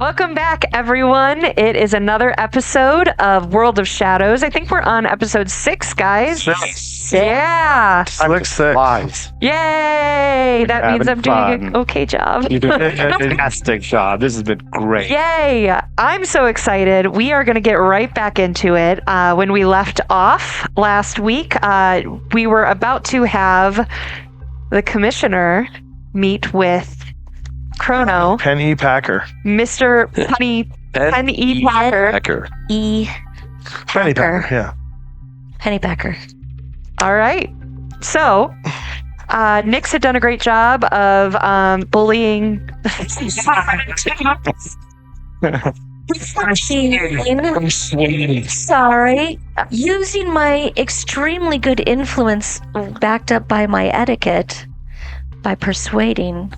Welcome back, everyone. It is another episode of World of Shadows. I think we're on episode 6, guys. Yeah. Six. Yay. That means I'm doing an okay job. You did a fantastic job. This has been great. Yay. I'm so excited. We are going to get right back into it. When we left off last week, we were about to have the commissioner meet with Chrono. Penny Packer. Mr. Penny Packer. Penny Packer, yeah. Penny Packer. All right. So, Nyx had done a great job of bullying. Sorry. Using my extremely good influence backed up by my etiquette by persuading.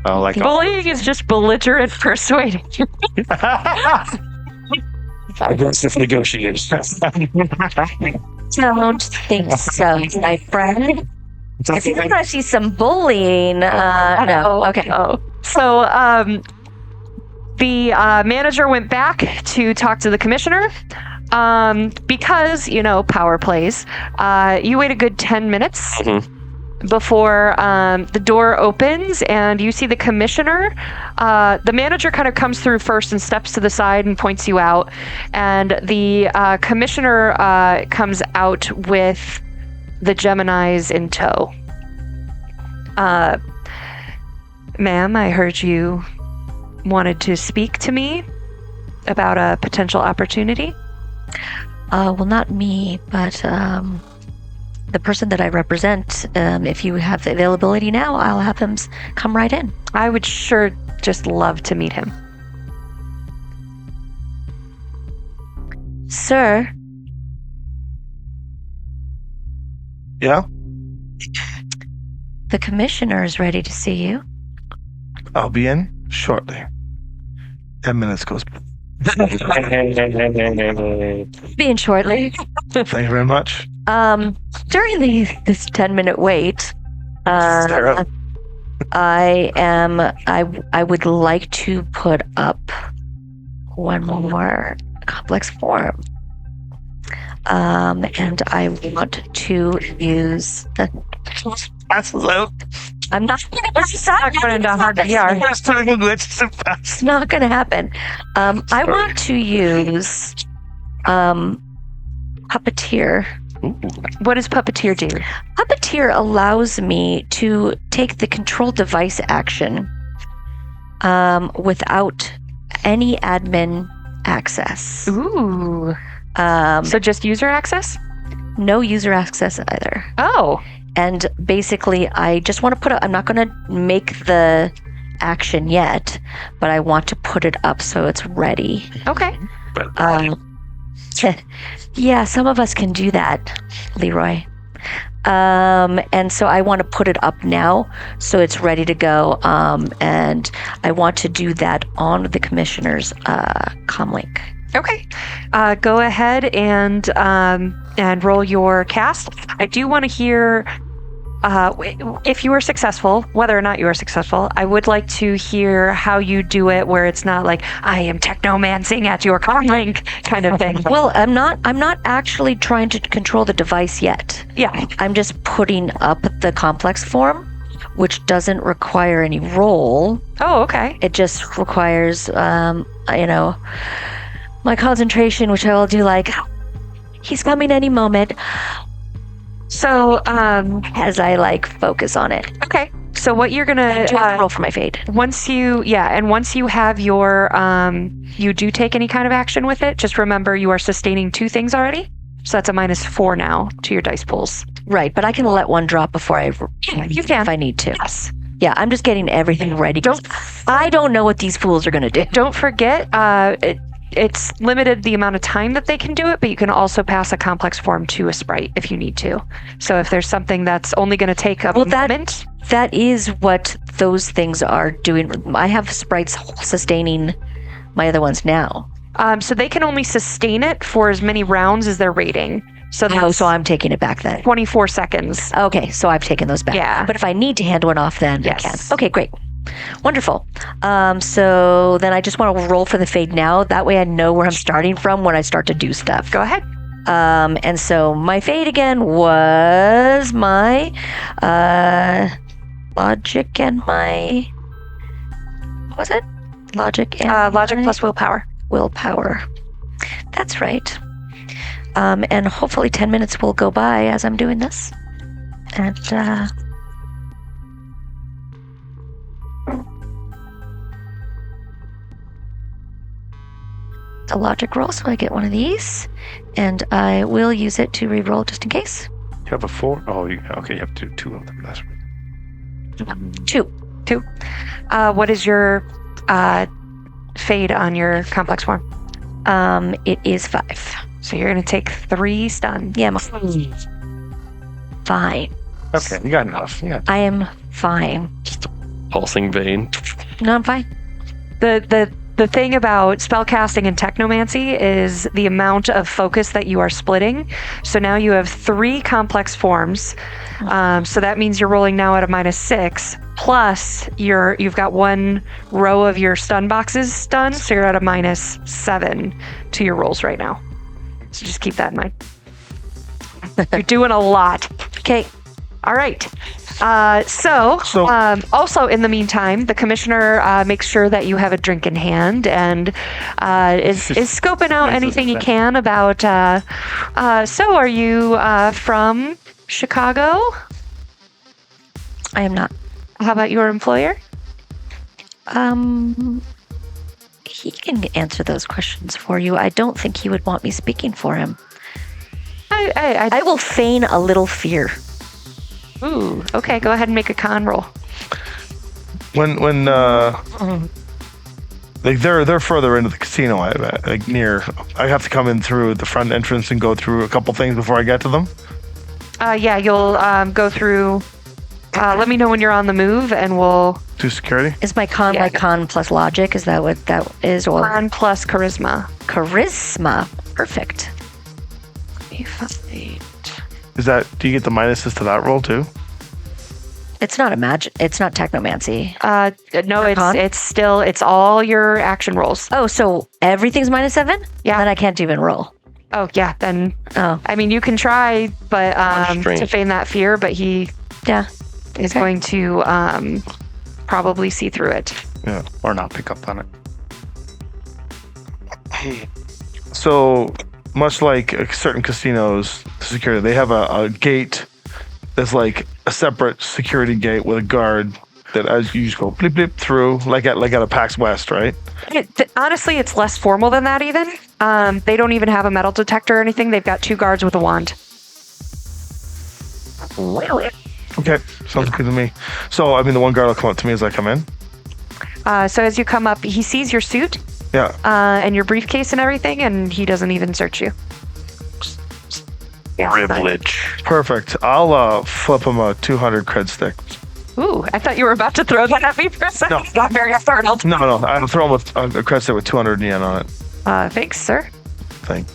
Oh, like Bullying is just belligerent persuading. aggressive negotiators. Don't think so, my friend. If you're gonna see some bullying, no. Okay. So, the manager went back to talk to the commissioner. Because, power plays. You wait a good 10 minutes before the door opens and you see the commissioner. The manager kind of comes through first and steps to the side and points you out. And the commissioner comes out with the Geminis in tow. Ma'am, I heard you wanted to speak to me about a potential opportunity. Well, not me, but the person that I represent. If you have the availability now, I'll have him come right in. I would sure just love to meet him. Sir. Yeah? The commissioner is ready to see you. I'll be in shortly. 10 minutes goes by. Be in shortly. Thank you very much. During this 10-minute wait, Sarah. I would like to put up one more complex form. And I want to use the Absolute. I'm not It's not going into hard VR. It's not going to happen. I want to use Puppeteer. What does Puppeteer do? Puppeteer allows me to take the control device action without any admin access. Ooh. So just user access? No user access either. Oh. And basically, I just want to put I'm not going to make the action yet, but I want to put it up so it's ready. Okay. Yeah, some of us can do that, Leroy. And so I want to put it up now so it's ready to go. And I want to do that on the commissioner's comlink. Okay. Go ahead and roll your cast. I do want to hear if you are successful, whether or not you are successful. I would like to hear how you do it, where it's not like I am technomancing at your comlink kind of thing. Well, I'm not actually trying to control the device yet. Yeah. I'm just putting up the complex form, which doesn't require any roll. Oh, okay. It just requires my concentration, which I will do he's coming any moment. So, as I focus on it. Okay. So what you're gonna roll for my fade. Once you have your you do take any kind of action with it, just remember you are sustaining 2 things already. So that's a -4 now to your dice pools. Right, but I can let one drop before you can if I need to. Yes. Yeah, I'm just getting everything ready. I don't know what these fools are gonna do. Don't forget, it's limited the amount of time that they can do it, but you can also pass a complex form to a sprite if you need to. So if there's something that's only going to take a moment. That is what those things are doing. I have sprites sustaining my other ones now. So they can only sustain it for as many rounds as their rating. So so I'm taking it back then. 24 seconds. Okay, so I've taken those back. Yeah. But if I need to hand one off, then yes. I can. Okay, great. Wonderful. So then I just want to roll for the fade now. That way I know where I'm starting from when I start to do stuff. Go ahead. And so my fade again was my logic and my... What was it? Logic and Logic plus willpower. Willpower. That's right. And hopefully 10 minutes will go by as I'm doing this. And the logic roll, so I get one of these, and I will use it to re-roll just in case. You have a 4? Oh, you have two of them. That's right. 2. What is your fade on your complex form? It is 5. So you're going to take 3 stun. Yeah, I'm fine. Okay, you got enough. Yeah. I am fine. Just a pulsing vein. No, I'm fine. The thing about spellcasting and technomancy is the amount of focus that you are splitting. So now you have 3 complex forms. So that means you're rolling now at a -6. Plus you've got 1 row of your stun boxes done. So you're at a -7 to your rolls right now. So just keep that in mind. You're doing a lot. Okay. All right. Also, in the meantime, the commissioner makes sure that you have a drink in hand and is scoping out anything he can about. So, are you from Chicago? I am not. How about your employer? He can answer those questions for you. I don't think he would want me speaking for him. I will feign a little fear. Ooh, okay. Go ahead and make a con roll. When like they're further into the casino, like near. I have to come in through the front entrance and go through a couple things before I get to them. Yeah, you'll go through. Let me know when you're on the move, and we'll Do security. Is my con like con plus logic? Is that what that is? Or con plus charisma. Charisma. Perfect. Is that? Do you get the minuses to that roll too? It's not it's not technomancy. No, Con? it's all your action rolls. Oh, so everything's -7? Yeah. Then I can't even roll. Oh yeah, then. Oh. I mean, you can try, but to feign that fear, but he is going to probably see through it. Yeah, or not pick up on it. So much like certain casinos, security, they have a gate that's like a separate security gate with a guard that as you just go blip blip through, like at a PAX West, right? Honestly, it's less formal than that even. They don't even have a metal detector or anything. They've got 2 guards with a wand. Okay, sounds good to me. So, I mean, the one guard will come up to me as I come in. So as you come up, he sees your suit and your briefcase and everything, and he doesn't even search you. Privilege. Perfect. I'll flip him a 200 cred stick. Ooh, I thought you were about to throw that at me for a second. No. Got very startled. No, I'll throw him a cred stick with 200 yen on it. Thanks, sir. Thank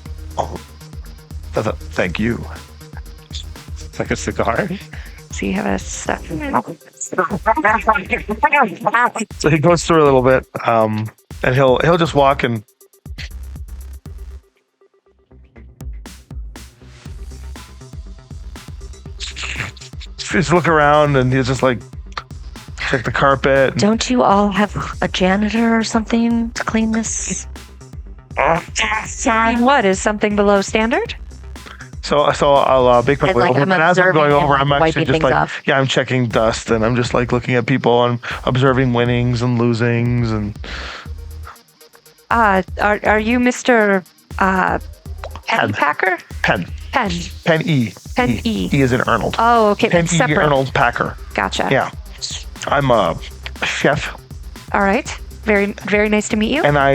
you. It's like a cigar. So you have a stuff. So he goes through a little bit, and he'll just walk and just look around, and he's just like check the carpet. Don't you all have a janitor or something to clean this? What is something below standard? So I'll make my And, way like, over. I'm And as I'm observing going him, over, I'm actually wiping just things like, off. I'm checking dust, and I'm just like looking at people and observing winnings and losings, and Are you Mr. Pennypacker? Pen E. Pen E. E is in Arnold. Oh, okay. Pen That's E separate. Arnold Packer. Gotcha. Yeah, I'm a chef, All right. Very, very nice to meet you. and I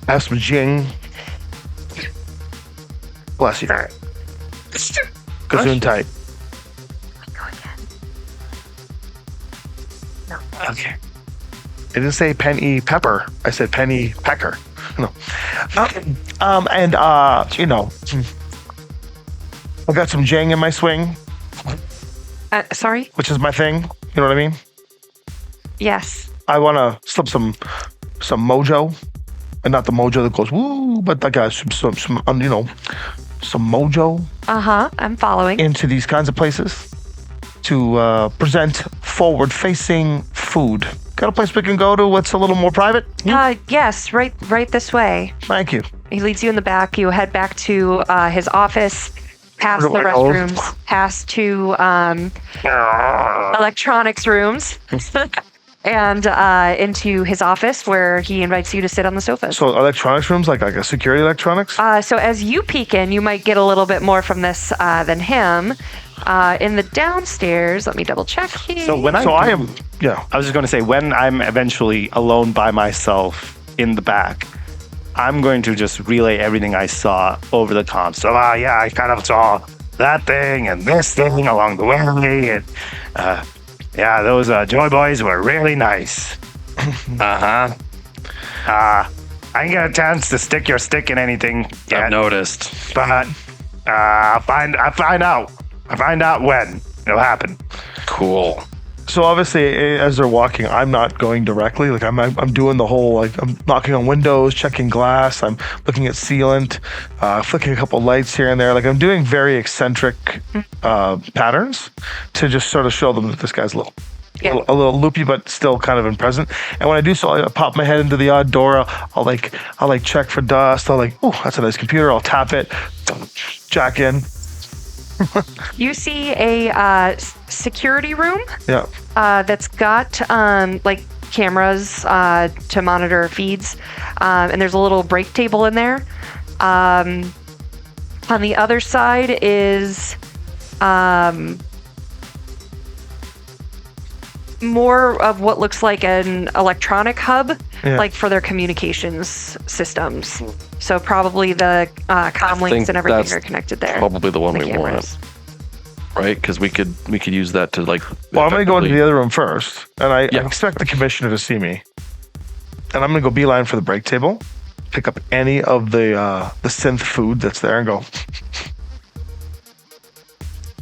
have some Jing. Bless you. Gazoon tight. Okay. I didn't say Penny Pepper. I said Penny Pecker. No. And I got some Jing in my swing, Sorry? which is my thing. You know what I mean? Yes. I want to slip some mojo, and not the mojo that goes woo, but like some mojo I'm following. into these kinds of places to present forward-facing food. Got a place we can go to? What's a little more private? Yes, right this way. Thank you. He leads you in the back. You head back to his office, past the Right. restrooms, past to electronics rooms, and into his office where he invites you to sit on the sofas. So electronics rooms, like a security electronics? So as you peek in, you might get a little bit more from this than him. In the downstairs, let me double check here. So when I am, yeah. I was just going to say, when I'm eventually alone by myself in the back, I'm going to just relay everything I saw over the comms. So, yeah, I kind of saw that thing and this thing along the way. And, yeah, those Joy Boys were really nice. I didn't get a chance to stick your stick in anything yet. I've noticed. But I'll find out. I find out when it'll happen. Cool. So obviously, as they're walking, I'm not going directly. Like I'm doing the whole, like I'm knocking on windows, checking glass. I'm looking at sealant, flicking a couple lights here and there. Like I'm doing very eccentric patterns to just sort of show them that this guy's a little loopy, but still kind of in present. And when I do so, I pop my head into the odd door. I'll check for dust. I'll oh, that's a nice computer. I'll tap it, jack in. You see a security room. Yeah. That's got like cameras to monitor feeds, and there's a little break table in there. On the other side is more of what looks like an electronic hub, like for their communications systems. So probably the comm links and everything that's are connected there. Probably the one The we cameras. want, right? Because we could use that to like. Well, I'm going to go into effectively- the other room first, and I Yeah. expect the commissioner to see me. And I'm going to go beeline for the break table, pick up any of the synth food that's there, and go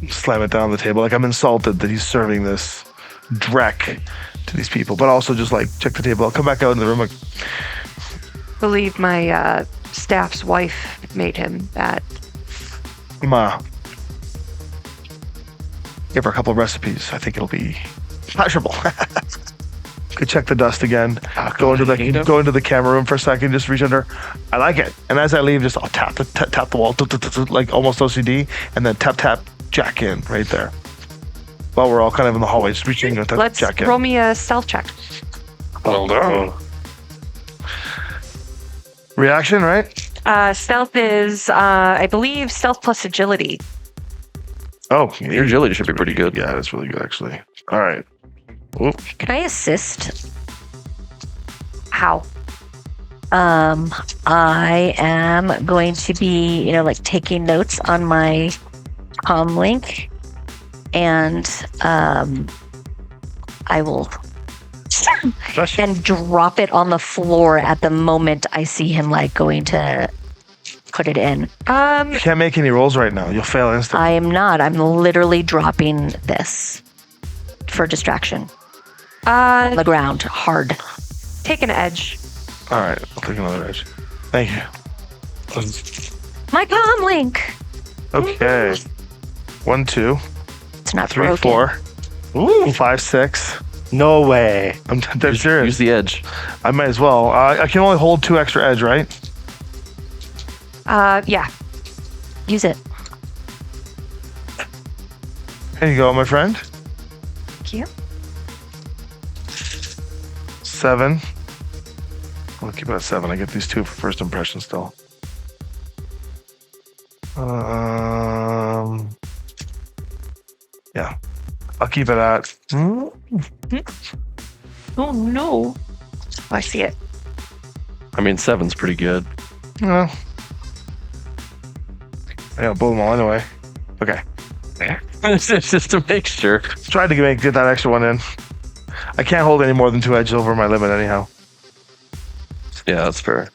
slam it down on the table. Like I'm insulted that he's serving this dreck to these people, but also just like check the table. I'll come back out in the room. Like, Believe my staff's wife made him that. Ma, give her a couple of recipes. I think it'll be pleasurable. Could check the dust again. Go into the camera room for a second. Just reach under. I like it. And as I leave, just I'll tap the wall, like almost OCD, and then tap jack in right there. While we're all kind of in the hallway, just reaching to Let's jack in. roll me a stealth check. Well done. Reaction, right? Stealth is, I believe, stealth plus agility. Oh, Your agility should be pretty good. Yeah, that's really good actually. All right. Oop. Can I assist? How? I am going to be, like taking notes on my comm link, and I will and drop it on the floor at the moment I see him like going to put it in. You can't make any rolls right now. You'll fail instantly. I am not. I'm literally dropping this for distraction. On the ground, hard. Take an edge. All right, I'll take another edge. Thank you. My comm link. Okay. 1, 2, It's not 3, broken. 4, 5, 6. No way. I'm dead serious. Use the edge. I might as well. I can only hold 2 extra edge, right? Yeah. Use it. Here you go, my friend. Thank you. 7. I'll keep it at 7. I get these 2 for first impression still. Yeah. I'll keep it at. Oh no. Oh, I see it. I mean, 7's pretty good. Yeah. I gotta blow them all anyway. Okay. Just to make sure. Tried to get that extra one in. I can't hold any more than 2 edges over my limit anyhow. Yeah, that's fair.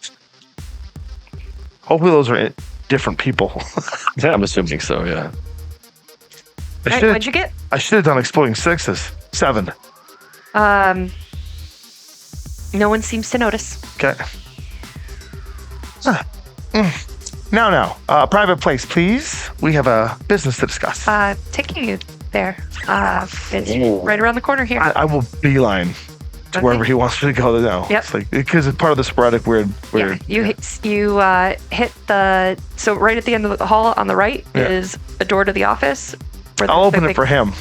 Hopefully those are different people. I'm assuming so. Yeah. What'd you get? I should have done exploding 6s. 7. No one seems to notice. Okay. Now, private place, please. We have a business to discuss. Taking you there. It's right around the corner here. I will beeline to wherever he wants me to go now. Yep. It's like, because it's part of the sporadic weird. Yeah, you hit the, so right at the end of the hall on the right is a door to the office. I'll open it for him.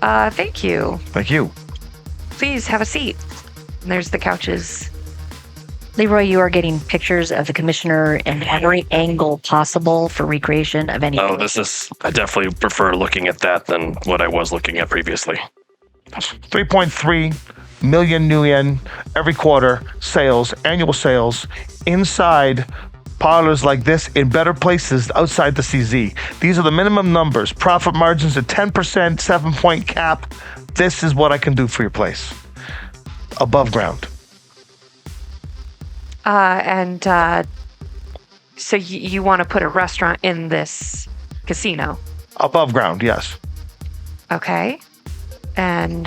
Thank you. Thank you. Please have a seat. And there's the couches. Leroy, you are getting pictures of the commissioner in every angle possible for recreation of any. Oh, I definitely prefer looking at that than what I was looking at previously. 3.3 million new yen every quarter sales, annual sales, inside parlors like this in better places outside the CZ. These are the minimum numbers. Profit margins at 10%, 7-point cap. This is what I can do for your place. Above ground. So you want to put a restaurant in this casino? Above ground, yes. Okay. And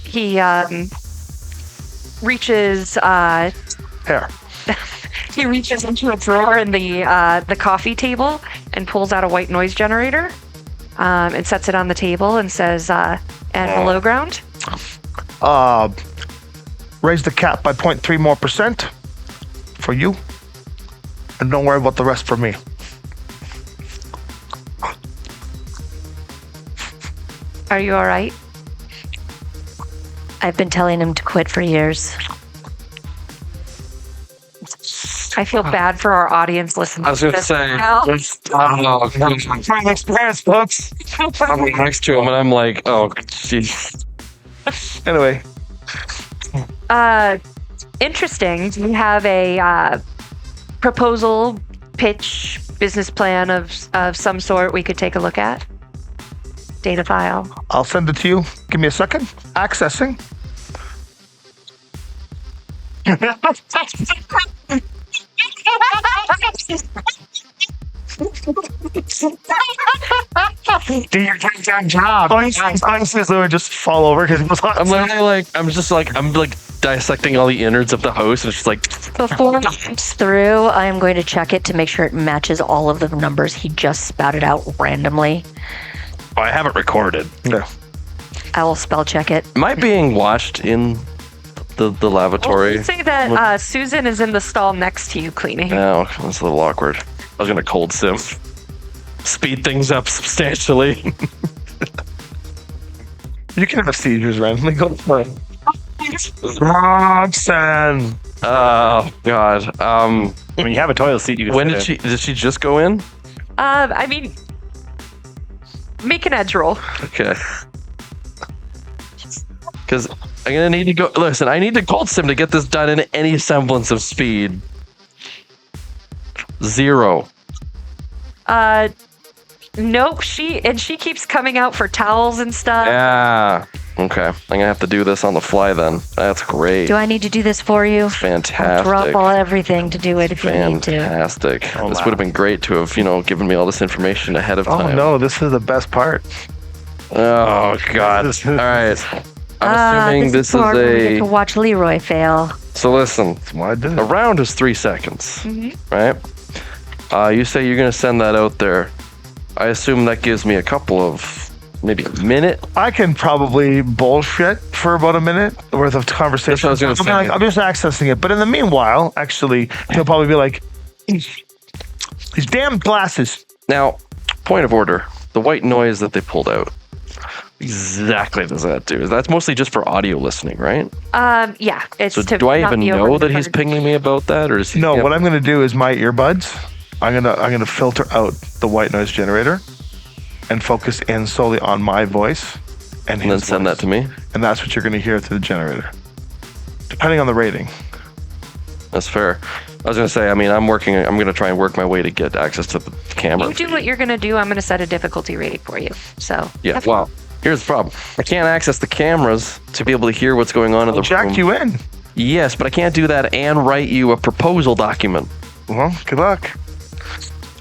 he reaches Here. he reaches into a drawer in the coffee table and pulls out a white noise generator and sets it on the table and says, and below ground? Raise the cap by 0.3 more % for you. And don't worry about the rest for me. Are you all right? I've been telling him to quit for years. I feel bad for our audience listening. I was going to this say, now. my experience, folks. I'm next to him and I'm like, oh, jeez. Anyway. Interesting. We have a proposal, pitch, business plan of some sort we could take a look at. Data file. I'll send it to you. Give me a second. Accessing. Do your goddamn job. Honestly, Lou would just fall over because he was hot. I'm literally I'm dissecting all the innards of the host and it's just like, Before it comes through, I am going to check it to make sure it matches all of the numbers he just spouted out randomly. oh, I haven't recorded. No. I will spell check it. Am I being watched in the lavatory? Let's say that Susan is in the stall next to you cleaning. No, that's a little awkward. I was going to cold sim. Speed things up substantially. You can have seizures randomly. Go for it. Robson. Oh, God. When you have a toilet seat, you can When sit did she just go in? I mean, make an edge roll. Okay. Because I'm going to need to go. Listen, I need to cold sim to get this done in any semblance of speed. 0. Nope. She keeps coming out for towels and stuff. Yeah. Okay. I'm going to have to do this on the fly then. That's great. Do I need to do this for you? Fantastic. I'll drop everything to do it if you need to. Fantastic. Oh, This wow. would have been great to have, given me all this information ahead of Oh time. no, this is the best part. Oh, God. All right. I'm assuming this is where we get to a... watch Leroy fail. So listen, That's why I did a it. round is 3 seconds, right? You say you're going to send that out there. I assume that gives me a couple of, maybe a minute. I can probably bullshit for about a minute worth of conversation. That's what I was gonna say. I'm just accessing it. But in the meanwhile, actually, he'll probably be like, these damn glasses. Now, point of order. The white noise that they pulled out. Exactly does that do? That's mostly just for audio listening, right? Yeah. It's So to do I not even be know that he's overheard. pinging me about that, or is he? No, yeah. what I'm gonna do is my earbuds. I'm gonna filter out the white noise generator and focus in solely on my voice and And then send that to me. And that's what you're gonna hear through the generator, depending on the rating. That's fair. I was gonna say. I mean, I'm gonna try and work my way to get access to the camera. You do what you're gonna do. I'm gonna set a difficulty rating for you. So Yeah. have fun. Well, here's the problem. I can't access the cameras to be able to hear what's going on in the Jacked room. you in. Yes, but I can't do that and write you a proposal document. Well, good luck.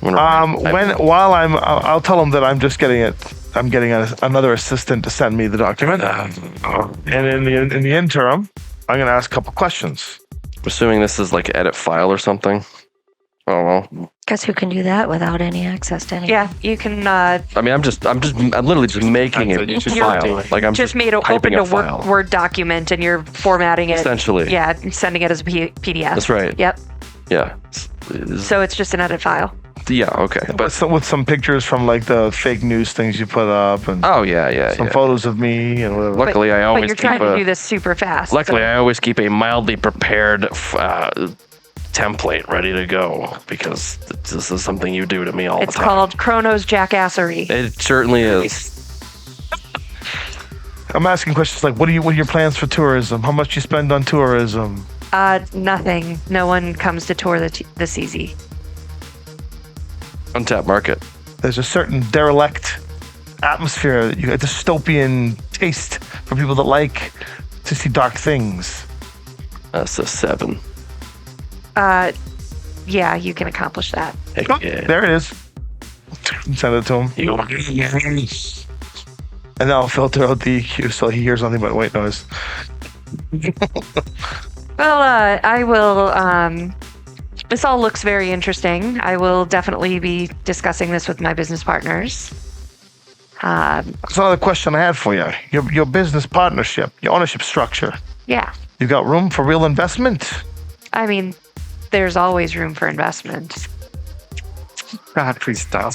I'm gonna- I'll tell them that I'm just getting it I'm getting another assistant to send me the document. And in the interim, I'm going to ask a couple questions. Assuming this is like edit file or something. Oh well. Guess who can do that without any access to anything? Yeah, you can I mean, I'm literally just making That's it, you a should file. do it. Like I'm just made an typing open to a file. Word document and you're formatting it. Essentially. Yeah, and sending it as a PDF. That's right. Yep. Yeah. So it's just an edit file. Yeah. Okay. But With some pictures from like the fake news things you put up and oh yeah. some photos of me and whatever. Luckily, I But always you're keep trying to do this super fast. Luckily, so- I always keep a mildly prepared template ready to go because this is something you do to me all It's the time. called Chrono's Jackassery. It certainly is. I'm asking questions like, what are your plans for tourism? How much you spend on tourism? Nothing. No one comes to tour the CZ. Untapped market. There's a certain derelict atmosphere, a dystopian taste for people that like to see dark things. That's a 7. Yeah, you can accomplish that. Heck Oh, yeah. there it is. Send it to him. And I'll filter out the EQ so he hears nothing but white noise. Well, I will. This all looks very interesting. I will definitely be discussing this with my business partners. That's another question I had for you. Your business partnership, your ownership structure. Yeah, You got room for real investment? I mean, there's always room for investment. God, please stop.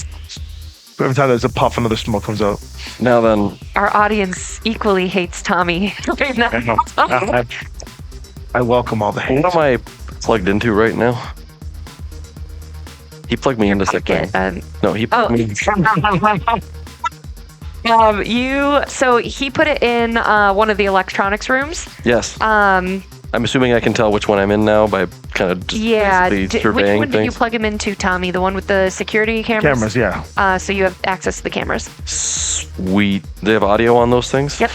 Every time there's a puff, another smoke comes out. Now then, Our audience equally hates Tommy right now. I welcome all the hate. what am I plugged into right now? He plugged me into something. No, he plugged me. So he put it in one of the electronics rooms. Yes. I'm assuming I can tell which one I'm in now by kind of just Yeah. basically Which surveying one did you things. plug him into, Tommy? The one with the security cameras? Cameras, yeah. So you have access to the cameras. Sweet. They have audio on those things? Yep.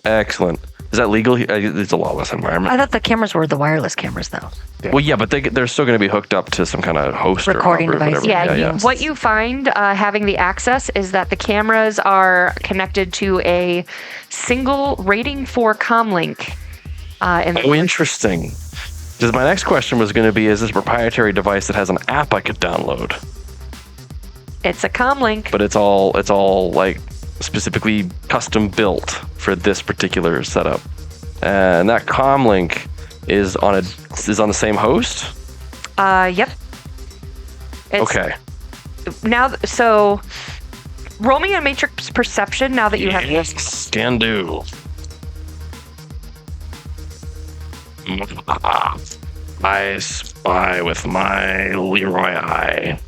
Excellent. Is that legal? It's a lawless environment. I thought the cameras were the wireless cameras, though. Well, yeah, but they're still going to be hooked up to some kind of host Recording or hub or device. whatever. Yeah, what you find having the access is that the cameras are connected to a single rating 4 comlink. Oh, interesting. Because my next question was going to be, is this a proprietary device that has an app I could download? It's a comlink. But it's all like specifically custom built for this particular setup. And that comlink is on the same host? Yep. Okay. Now, so roll me a matrix perception now that you have. Yes, can do. I spy with my Leroy eye.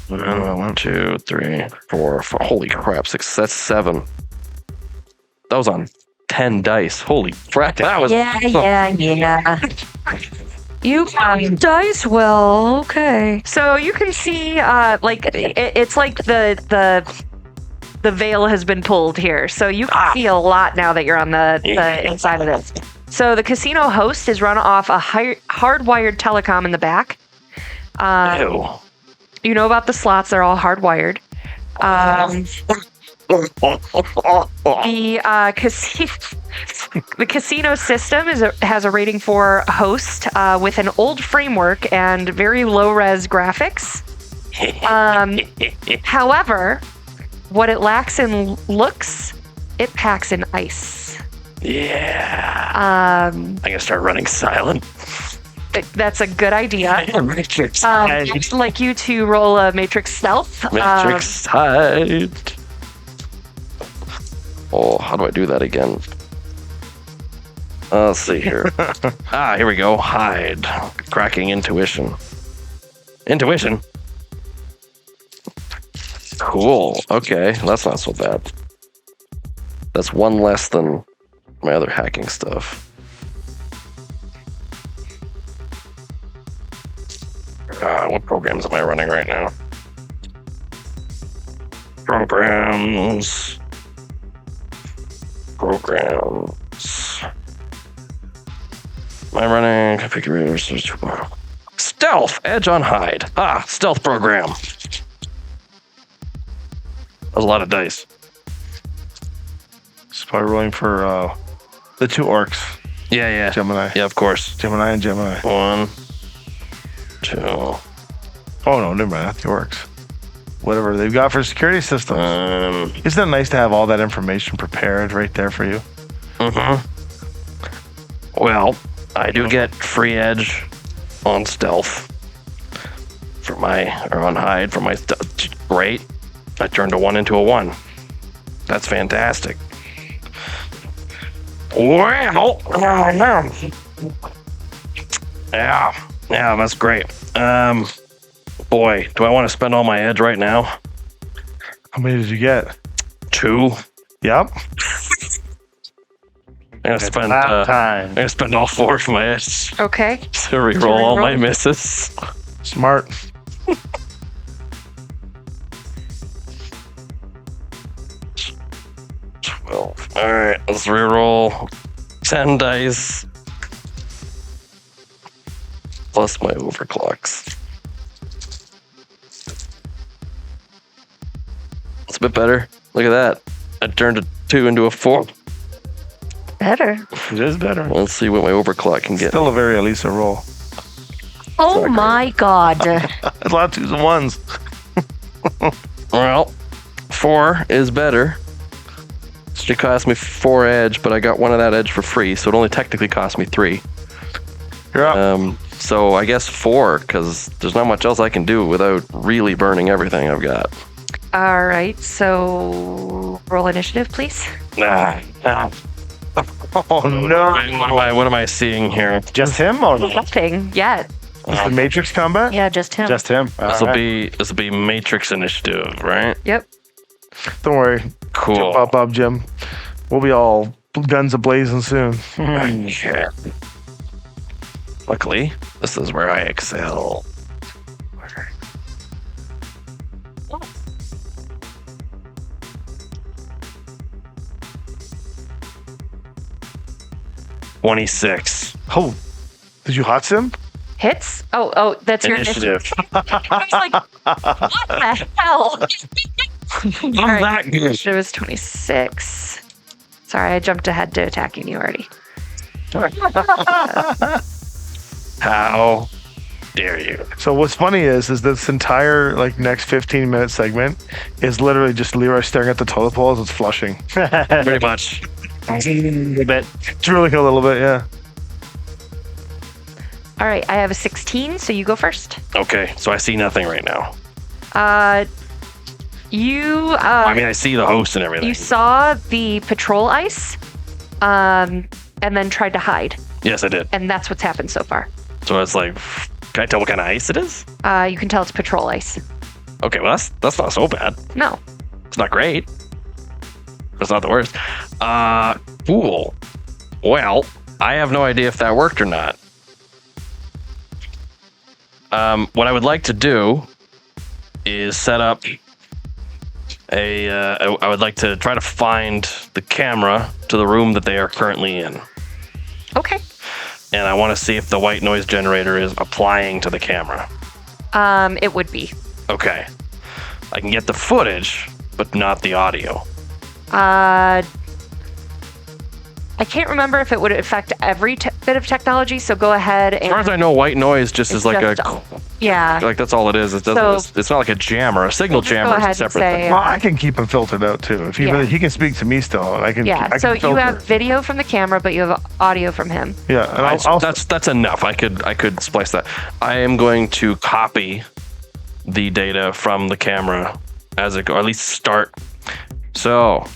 1, 2, 3, 4, 5. Holy crap! 6. That's 7. That was on 10 dice. Holy crap! That was Yeah. You dice well, okay. So you can see, it's like the veil has been pulled here. So you can see a lot now that you're on the inside of this. So the casino host is run off a hardwired telecom in the back. Ew. You know about the slots; they're all hardwired. The casino system has a rating 4 host with an old framework and very low res graphics. However, what it lacks in looks, it packs in ice. Yeah. Um, I can start running silent. That's a good idea. Matrix I'd like you to roll a matrix stealth. Matrix side. Oh, how do I do that again? Let's see here. Here we go. Hide. Cracking intuition. Intuition? Cool. Okay, that's not so bad. That's 1 less than my other hacking stuff. What programs am I running right now? Programs. Am I running configurators? Stealth. Edge on hide. Stealth program. I was a lot of dice. It's probably rolling for the two orcs, Yeah. Gemini. Yeah, of course. Gemini and Gemini. 1, 2. Oh no, never mind. Not the orcs. Whatever they've got for security systems. Isn't it nice to have all that information prepared right there for you? Well, I do get free edge on stealth or on hide for my stealth. Great. I turned a 1 into a 1. That's fantastic. Well, yeah, that's great. Boy, do I want to spend all my edge right now? How many did you get? 2. Yep. I'm gonna spend all 4 of my edge Okay. to reroll all my misses. Smart. All right, let's reroll 10 dice plus my overclocks. That's a bit better. Look at that. I turned a 2 into a 4. Better. It is better. Let's see what my overclock can get. Still a very Elisa roll. Oh my God. A lot of 2s and 1s. Well, 4 is better. It cost me 4 edge, but I got 1 of that edge for free, so it only technically cost me 3. You're up. So I guess 4, because there's not much else I can do without really burning everything I've got. All right. So roll initiative, please. Oh no. What am I seeing here? Just him or Nothing yet. Is the Matrix combat? Yeah, just him. just him? This will be Matrix initiative, right? Yep. Don't worry. Cool. Jump up, Jim. We'll be all guns a-blazing soon. Okay. Luckily, this is where I excel. 26. Oh, did you hot sim? Hits? Oh, that's your initiative. Initiative. I was like, what the hell? I'm All right. that good. Initiative is 26. Sorry, I jumped ahead to attacking you already. How dare you? So what's funny is this entire next 15-minute segment is literally just Leroy staring at the toilet bowl as it's flushing. Pretty much. A bit. Drooling a little bit, yeah. All right, I have a 16, so you go first. Okay, so I see nothing right now. I see the host and everything. you saw the patrol ice, and then tried to hide, Yes, I did. and that's what's happened so far. So it's like, can I tell what kind of ice it is? You can tell it's patrol ice. Okay, well that's not so bad. No. It's not great. That's not the worst. Cool. Well, I have no idea if that worked or not. What I would like to do is set up I would like to try to find the camera to the room that they are currently in. Okay. And I want to see if the white noise generator is applying to the camera. It would be. Okay. I can get the footage, but not the audio. I can't remember if it would affect every bit of technology, so go ahead and... As far as I know, white noise just is like Yeah. like that's all it is. It doesn't. It's not like a jammer. A signal Just go jammer is ahead a and separate say, thing. Well, I can keep him filtered out too. If he Yeah. he can speak to me still, and I can. Yeah, I so can you filter. have video from the camera, but you have audio from him. Yeah, and I'll That's enough. I could splice that. I am going to copy the data from the camera as it, or at least start. So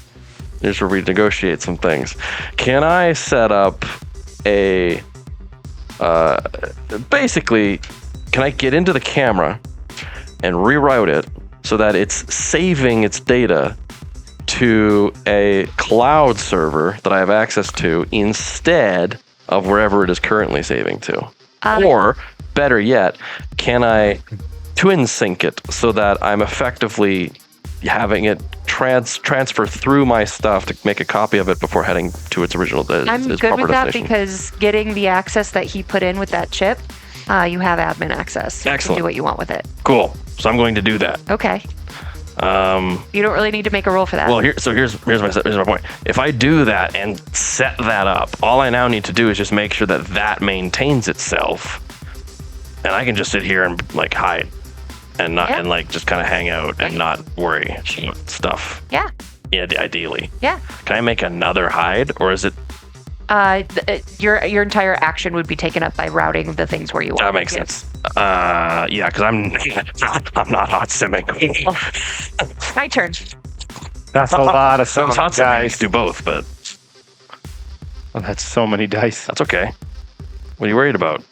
here's where we negotiate some things. Can I set up a basically? Can I get into the camera and reroute it so that it's saving its data to a cloud server that I have access to instead of wherever it is currently saving to? Or better yet, can I twin sync it so that I'm effectively having it transfer through my stuff to make a copy of it before heading to its original I'm its good proper with that destination? because getting the access that he put in with that chip, you have admin access. So you can Excellent. do what you want with it. Cool. So I'm going to do that. Okay. You don't really need to make a roll for that. Well, here's my point. If I do that and set that up, all I now need to do is just make sure that maintains itself, and I can just sit here and like hide, and not and like just kind of hang out and not worry about stuff. Yeah. Yeah, ideally. Yeah. Can I make another hide, or is it? Your entire action would be taken up by routing the things where you want. That makes sense. Yeah, because I'm not hot simming. My turn. That's a lot of Hot simming. I dice. can do both, but Oh, that's so many dice. that's okay. What are you worried about?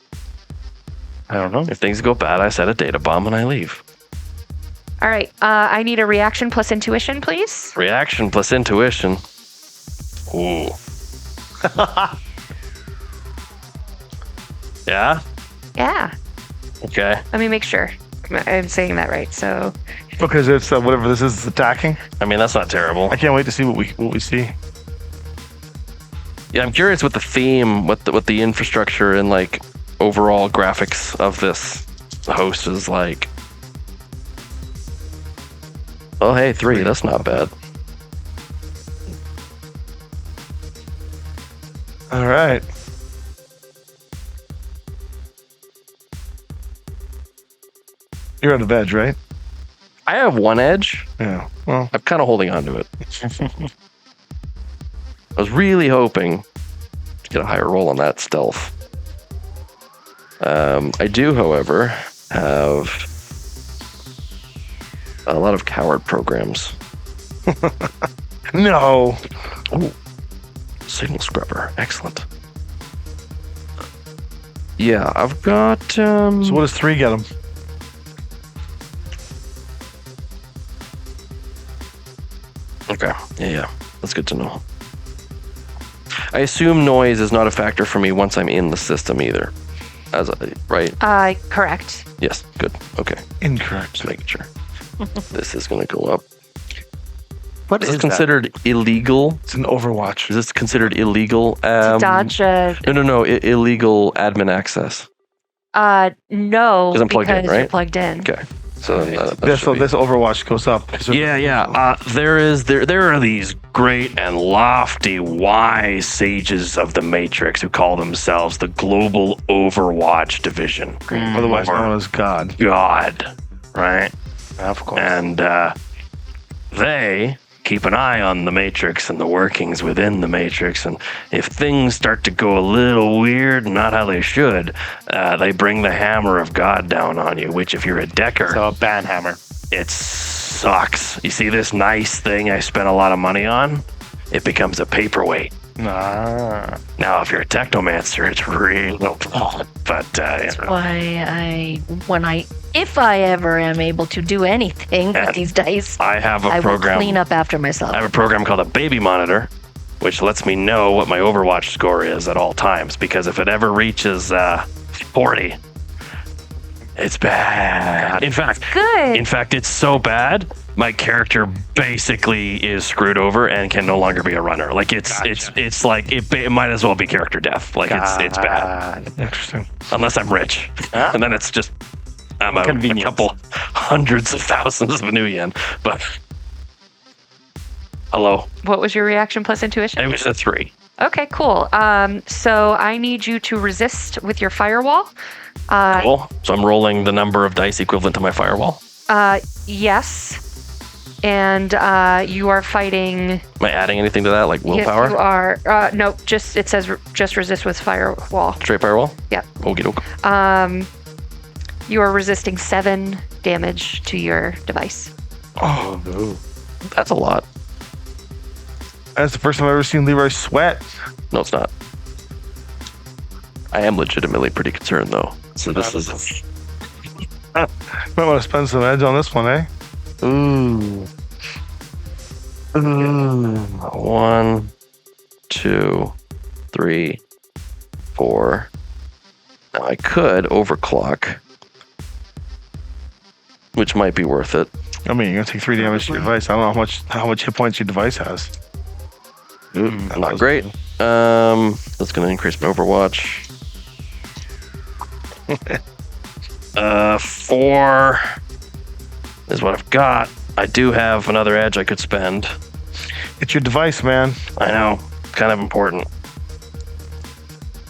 I don't know. If things go bad, I set a data bomb and I leave. All right. I need a reaction plus intuition, please. Reaction plus intuition. Ooh. Yeah? Yeah. Okay. Let me make sure I'm saying that right. So Because it's whatever this is attacking. I mean, that's not terrible. I can't wait to see what we see. Yeah, I'm curious what the theme, what the infrastructure and like overall graphics of this host is like. Oh, hey, 3. That's not bad. All right. You're on the edge, right? I have 1 edge. Yeah. Well, I'm kind of holding on to it. I was really hoping to get a higher roll on that stealth. I do, however, have a lot of coward programs. no. Ooh. Signal scrubber. Excellent. Yeah, I've got... So what does 3 get him? Okay. Yeah. That's good to know. I assume noise is not a factor for me once I'm in the system either. Right? correct. Yes. Good. Okay. Incorrect. Just making sure. This is going to go up. What Is this considered illegal? It's an Overwatch. Is this considered illegal? Dodge. No. Illegal admin access. No. 'Cause I'm plugged in, because right? You're plugged in. Okay. So that This should be- Overwatch goes up. Yeah. There are these great and lofty wise sages of the Matrix who call themselves the Global Overwatch Division. Otherwise known as God. God, right? Of course. And they keep an eye on the Matrix and the workings within the Matrix. And if things start to go a little weird, not how they should, they bring the hammer of God down on you, which if you're a decker, So a banhammer. it sucks. You see this nice thing I spent a lot of money on? It becomes a paperweight. Ah. Now, if you're a technomancer, it's real. But If I ever am able to do anything with And these dice, I have a I will program. clean up after myself. I have a program called a baby monitor, which lets me know what my Overwatch score is at all times. Because if it ever reaches 40, it's bad. In fact, Good. it's so bad. My character basically is screwed over and can no longer be a runner. Like it's like it might as well be character death. Like it's bad Interesting. unless I'm rich, and then it's just I'm a couple hundreds of thousands of new yen. But hello, What was your reaction plus intuition? it was a 3. Okay, cool. So I need you to resist with your firewall. Cool. So I'm rolling the number of dice equivalent to my firewall. Yes. And you are fighting. Am I adding anything to that, like willpower? Yes, you are. No, just it says just resist with firewall. Straight firewall? Yep. Okie doke. You are resisting 7 damage to your device. Oh, no. That's a lot. That's the first time I've ever seen Leroy sweat. No, it's not. I am legitimately pretty concerned, though. So this is... Might want to spend some edge on this one, eh? Ooh. 1, 2, 3, 4. Now I could overclock, which might be worth it. I mean, you're gonna take 3 damage to your device. I don't know how much hit points your device has. Not great. That's gonna increase my Overwatch. 4 is what I've got. I do have another edge I could spend. It's your device, man. I know. Kind of important.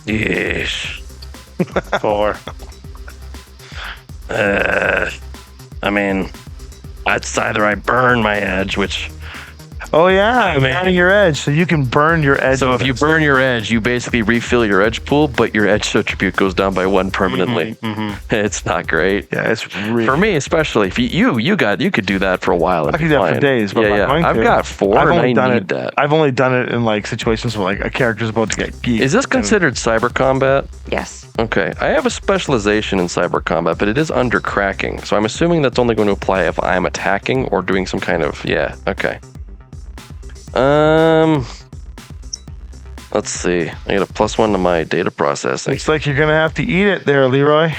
Yes. 4. I mean, it's either I burn my edge, which... Oh yeah, I mean- burning your edge, so you can burn your edge. So if you burn your edge, you basically refill your edge pool, but your edge attribute goes down by 1 permanently. It's not great. yeah, it's really. For me, especially, if you could do that for a while. And I could be do that for fine. days, but I'm not going I've to. got 4 I've and only I done need it. that. I've only done it in like situations where like a character's about to get geeked. Is this considered cyber combat? Yes. Okay, I have a specialization in cyber combat, but it is under cracking, so I'm assuming that's only going to apply if I'm attacking or doing some kind of okay. Let's see. I get a +1 to my data processing. Looks like you're gonna have to eat it there, Leroy.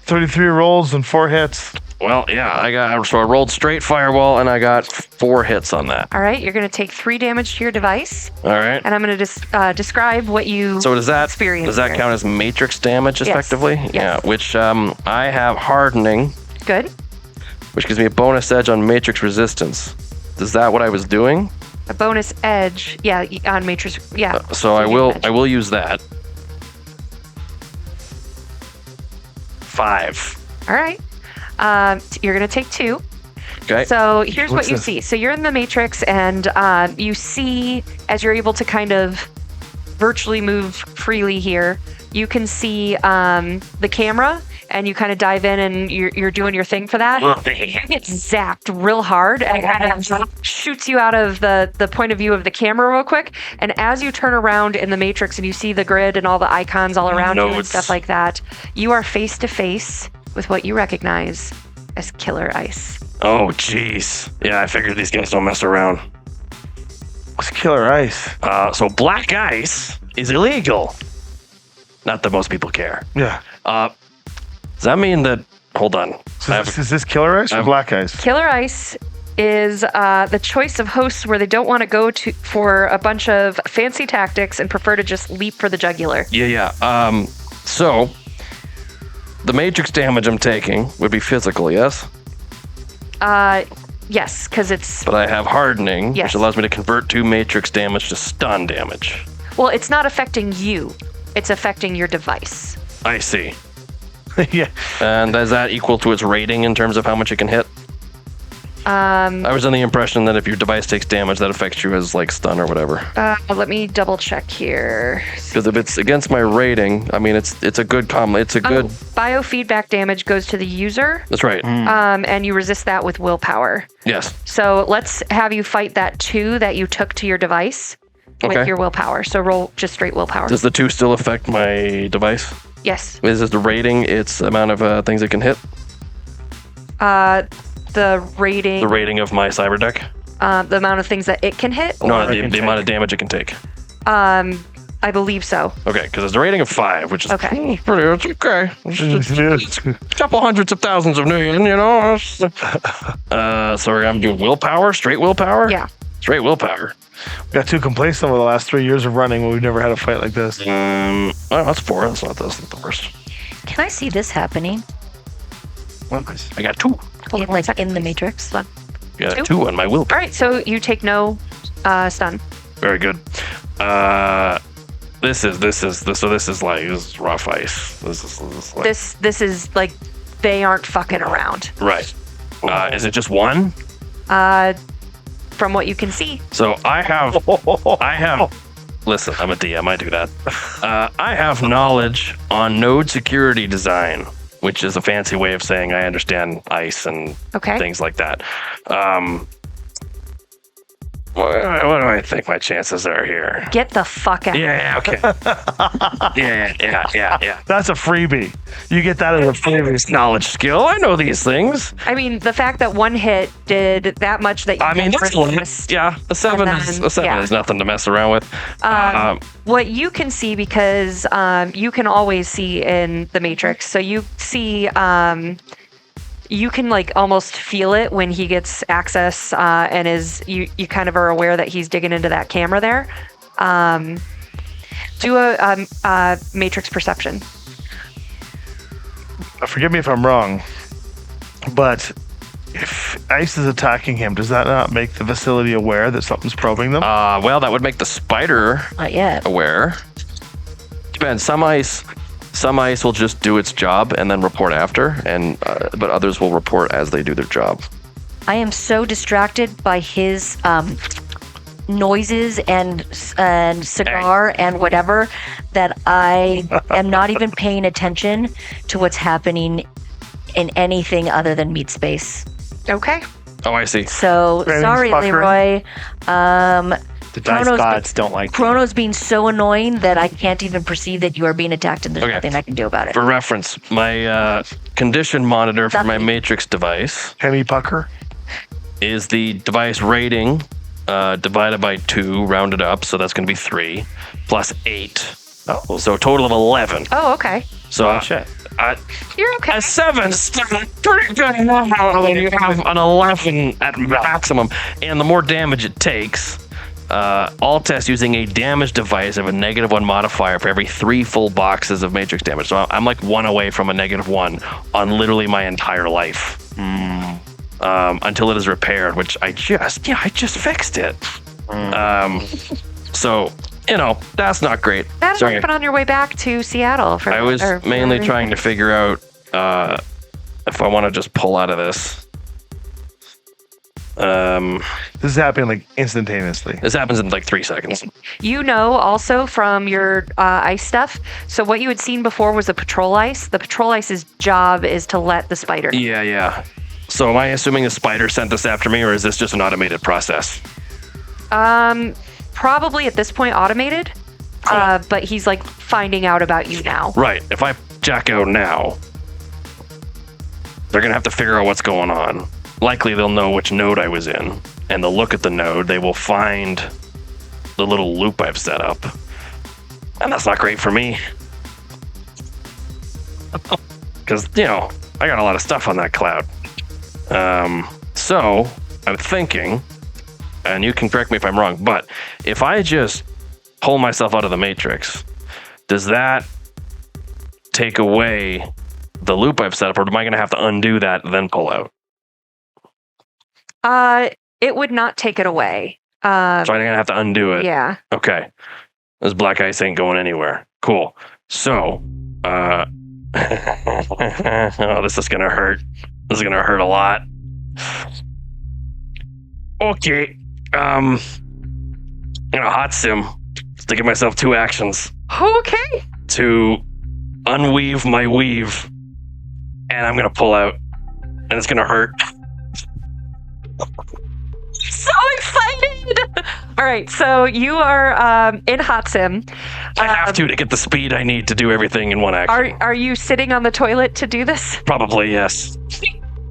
33 rolls and 4 hits. Well, yeah, I rolled straight firewall and I got 4 hits on that. All right, you're going to take 3 damage to your device, All right. and I'm going to describe what you So does that experience here. count as matrix damage effectively? Yes. Yeah, which I have hardening, Good. which gives me a bonus edge on matrix resistance. Is that what I was doing? A bonus edge, yeah, on matrix, yeah. So I will use that. 5. All right. You're going to take 2. Okay. So here's What's what you this? see. So you're in the matrix, and you see, as you're able to kind of virtually move freely here, you can see the camera, and you kind of dive in, and you're doing your thing for that. You get zapped real hard, and it kind of shoots you out of the point of view of the camera real quick. And as you turn around in the matrix, and you see the grid and all the icons all around you and Nodes. stuff like that, you are face to face with what you recognize as killer ice. Oh, jeez. Yeah, I figured these guys don't mess around. What's killer ice? So black ice is illegal. Not that most people care. Yeah. Does that mean that? Hold on. So is this killer ice or black ice? Killer ice is the choice of hosts where they don't want to go to for a bunch of fancy tactics and prefer to just leap for the jugular. Yeah. So the matrix damage I'm taking would be physical, yes? Yes, because it's But I have hardening, Yes. which allows me to convert 2 matrix damage to stun damage. well, it's not affecting you. It's affecting your device. I see. Yeah. And is that equal to its rating in terms of how much it can hit? I was under the impression that if your device takes damage, that affects you as like stun or whatever. Let me double check here. Because if it's against my rating, I mean it's a good It's a good. Biofeedback damage goes to the user, That's right. and you resist that with willpower. Yes. So let's have you fight that 2 that you took to your device with Okay. your willpower. So roll just straight willpower. Does the 2 still affect my device? Yes. Is it the rating? Its amount of things it can hit? The rating. The rating of my cyber deck? The amount of things that it can hit? No, or- the amount of damage it can take. I believe so. Okay, because it's a rating of 5, which is Okay. pretty. It's okay. It's a couple hundreds of thousands of million, you know. Sorry, I'm doing willpower, straight willpower. Yeah. Straight willpower. Got 2 complaints over the last 3 years of running when we've never had a fight like this. Oh, that's 4. That's not the worst. Can I see this happening? I got 2. Hold on one Like second. in the Matrix? Hold on. Yeah, 2? 2 on my willpower. All right, so you take no stun. Very good. This is rough ice. This is like This is like they aren't fucking around. right. Is it just 1? From what you can see. So I have. Listen, I'm a DM. I do that. I have knowledge on node security design, which is a fancy way of saying I understand ice and Okay. things like that. What do I think my chances are here? Get the fuck out. Yeah, okay. Yeah. That's a freebie. You get that as a freebie. It's knowledge skill. I know these things. I mean, the fact that 1 hit did that much that you I mean, that's resist. yeah. A 7 And is then, a 7 yeah. is nothing to mess around with. What you can see, because you can always see in the Matrix, so you see, you can like almost feel it when he gets access and you kind of are aware that he's digging into that camera there. Do a Matrix perception. Forgive me if I'm wrong, but if ice is attacking him, does that not make the facility aware that something's probing them? Well, that would make the spider Not yet. aware. Depends. Some ice will just do its job and then report after, and but others will report as they do their job. I am so distracted by his noises and cigar and whatever that I am not even paying attention to what's happening in anything other than meat space. Okay. Oh, I see. So Brandon's sorry, fuckery. Leroy. The dice Chrono's- gods don't like Chrono's being so annoying that I can't even perceive that you are being attacked, and there's Okay. nothing I can do about it. For reference, my condition monitor for my Nothing. Matrix device Penny Pucker? is the device rating divided by 2, rounded up, so that's going to be 3, plus 8. Oh, So a total of 11. Oh, okay. So oh shit. You're okay. a 7 is still pretty good now when you have an 11 at maximum. And the more damage it takes, all tests using a damage device have a -1 modifier for every 3 full boxes of Matrix damage. So I'm like 1 away from a -1 on literally my entire life. Until it is repaired, which I just fixed it. So, that's not great. That Sorry. happened on your way back to Seattle. I was mainly trying to figure out if I want to just pull out of this. This is happening like instantaneously. This happens in like 3 seconds. You know also from your ice stuff. So what you had seen before was the patrol ice. The patrol ice's job is to let the spider. Yeah. So am I assuming the spider sent this after me, or is this just an automated process? Probably at this point automated. But he's like finding out about you now. Right. If I jack out now, they're going to have to figure out what's going on. Likely they'll know which node I was in, and they'll look at the node. They will find the little loop I've set up. And that's not great for me. Because, I got a lot of stuff on that cloud. So I'm thinking, and you can correct me if I'm wrong, but if I just pull myself out of the Matrix, does that take away the loop I've set up, or am I going to have to undo that and then pull out? It would not take it away. So I'm going to have to undo it. Yeah. Okay. This black ice ain't going anywhere. Cool. So, oh, this is going to hurt. This is going to hurt a lot. Okay. I'm going to hot sim to give myself 2 actions Okay. to unweave my weave, and I'm going to pull out, and it's going to hurt. So excited! All right, so you are in hot sim. I have to get the speed I need to do everything in one action. Are you sitting on the toilet to do this? Probably, yes.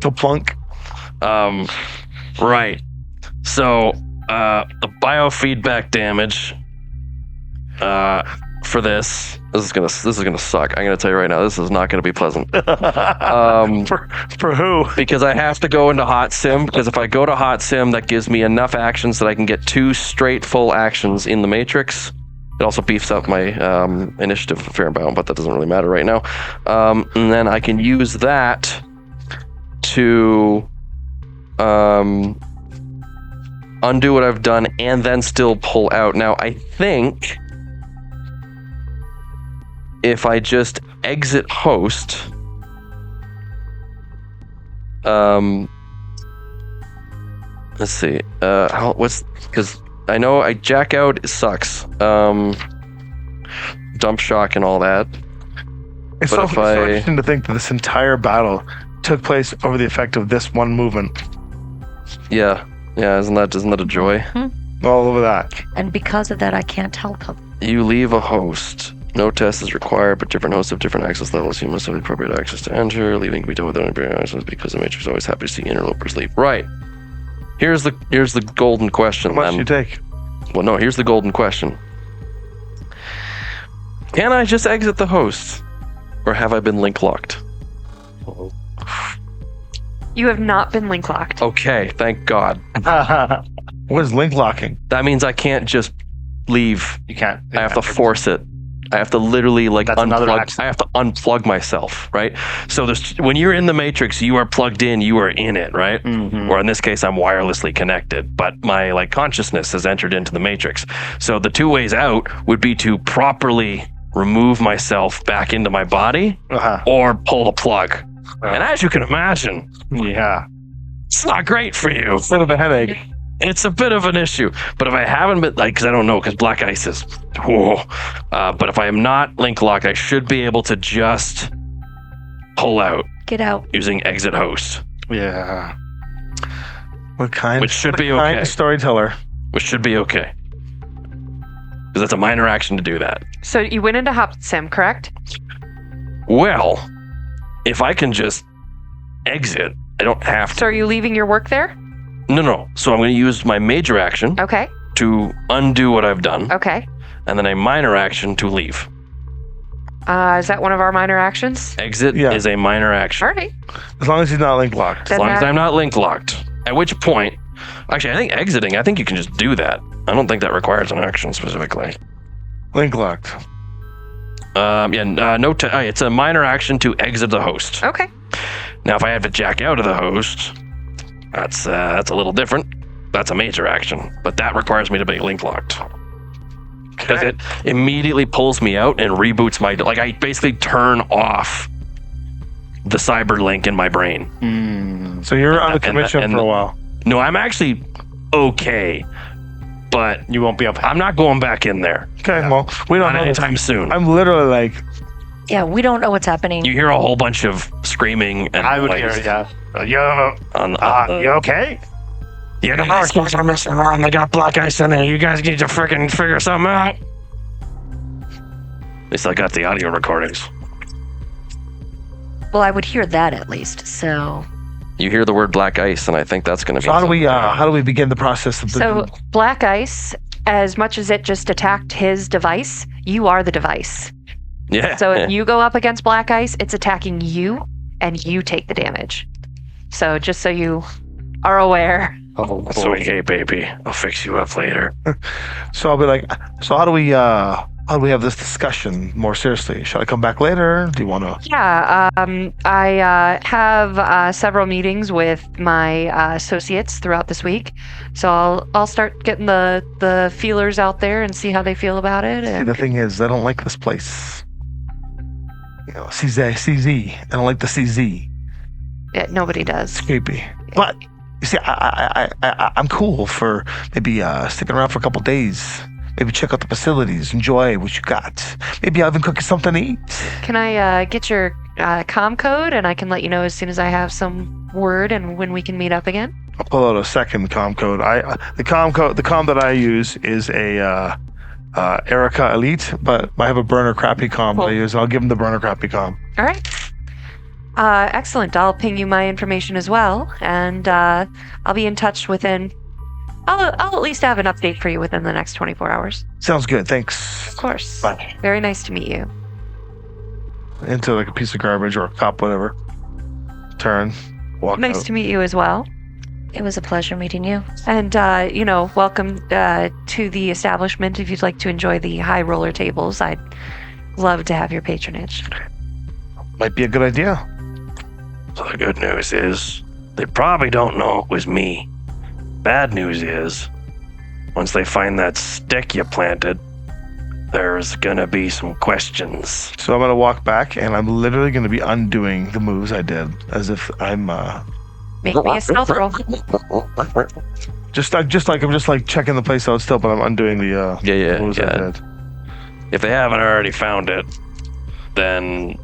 To plunk. Right. So, the biofeedback damage for this is gonna suck. I'm gonna tell you right now, this is not gonna be pleasant. For who? Because I have to go into hot sim. Because if I go to hot sim, that gives me enough actions that I can get 2 straight full actions in the Matrix. It also beefs up my initiative a fair amount, but that doesn't really matter right now. And then I can use that to undo what I've done and then still pull out. Now, I think if I just exit host, let's see, because I know I jack out, it sucks. Dump shock and all that. It's But so, if so I- interesting to think that this entire battle took place over the effect of this one movement. Yeah, isn't that a joy? All over that. And because of that, I can't help him. You leave a host. No test is required, but different hosts have different access levels. You must have appropriate access to enter. Leaving can be done without any access because the Matrix is always happy to see interlopers leave. Right. Here's the golden question. How much then. do you take? Well, no, here's the golden question. Can I just exit the host? Or have I been link locked? You have not been link locked. Okay, thank God. What is link locking? That means I can't just leave. You can't. I have to force it. I have to literally like That's another unplug. action. I have to unplug myself, right? So when you're in the Matrix, you are plugged in. You are in it, right? Mhm. Or in this case, I'm wirelessly connected, but my like consciousness has entered into the Matrix. So the two ways out would be to properly remove myself back into my body, Uh-huh. or pull the plug. And as you can imagine, Yeah. it's not great for you. Bit of a headache. It's a bit of an issue. But if I haven't been, like, because I don't know, because black ice is, whoa. But if I am not link locked, I should be able to just pull out Get out. using exit host, Yeah. What kind? which should be what kind okay. of storyteller? Which should be okay. Because that's a minor action to do that. So you went into Hop Sim, correct? Well, if I can just exit, I don't have to. So are you leaving your work there? No. So I'm going to use my major action Okay. to undo what I've done, Okay. and then a minor action to leave. Is that one of our minor actions? Exit Yeah. is a minor action. All right. As long as he's not link locked. As Then long as that- I'm not link locked. At which point, actually, I think exiting, I think you can just do that. I don't think that requires an action specifically. Link locked. It's a minor action to exit the host. Okay. Now, if I have to jack out of the host, that's a little different. That's a major action, but that requires me to be link locked. Because it immediately pulls me out and reboots my, like, I basically turn off the cyber link in my brain. Mm. So you're on the And- commission and- for a while. No, I'm actually okay, but You won't be up. I'm not going back in there. Okay, well, we don't Not know. anytime soon. I'm literally like, Yeah, we don't know what's happening. You hear a whole bunch of screaming and I would noise hear it, yeah. You okay? Yeah, the noise guys are messing around. They got black ice in there. You guys need to freaking figure something out. At least I got the audio recordings. Well, I would hear that at least. So You hear the word black ice, and I think that's going to be. so how do we begin the process of the So Black Ice, as much as it just attacked his device, you are the device. Yeah. So if you go up against Black Ice, it's attacking you, and you take the damage. So just so you are aware. Oh, That's okay, baby. I'll fix you up later. So I'll be like, so how do we have this discussion more seriously? Should I come back later? Do you want to? Yeah, I have several meetings with my associates throughout this week, so I'll start getting the feelers out there and see how they feel about it. And The thing is, I don't like this place. You know, CZ. I don't like the CZ. yeah, nobody does. It's creepy. But you see, I'm cool for maybe sticking around for a couple days. Maybe check out the facilities, enjoy what you got. Maybe I'll even cook you something to eat. Can I get your comm code, and I can let you know as soon as I have some word and when we can meet up again? I'll pull out a second comm code. The comm that I use is a Erica Elite, but I have a burner crappy comm that I use. And I'll give them the burner crappy comm. All right. Excellent. I'll ping you my information as well, and I'll be in touch within. I'll at least have an update for you within the next 24 hours. Sounds good. Thanks. Of course. Bye. Very nice to meet you. Into like a piece of garbage or a cup, whatever. Turn. Walk Nice out. to meet you as well. it was a pleasure meeting you. And, welcome to the establishment. If you'd like to enjoy the high roller tables, I'd love to have your patronage. Might be a good idea. So the good news is, they probably don't know it was me. Bad news is, once they find that stick you planted, there's gonna be some questions. So I'm gonna walk back, and I'm literally gonna be undoing the moves I did, as if I'm Make me a stealth roll. just like I'm just like checking the place out still, but I'm undoing the moves I yeah. did. If they haven't already found it, then,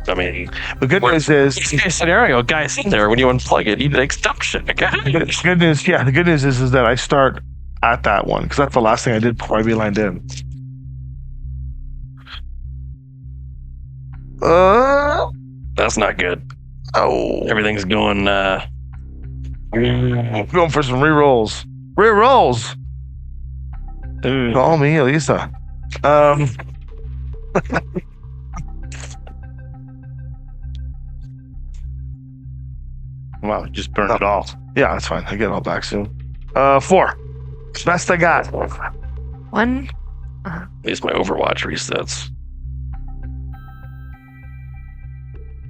I mean, The good news worst is, case scenario, guy's in there when you unplug it, he takes dump shit, okay? the good news, yeah, the good news is that I start at that one because that's the last thing I did before I beelined in. That's not good. Oh, Everything's going, I'm going for some re-rolls. Re-rolls. Call me, Elisa. Wow, just burned it all. Yeah, that's fine. I get it all back soon. 4. Best I got. One. at least my Overwatch resets.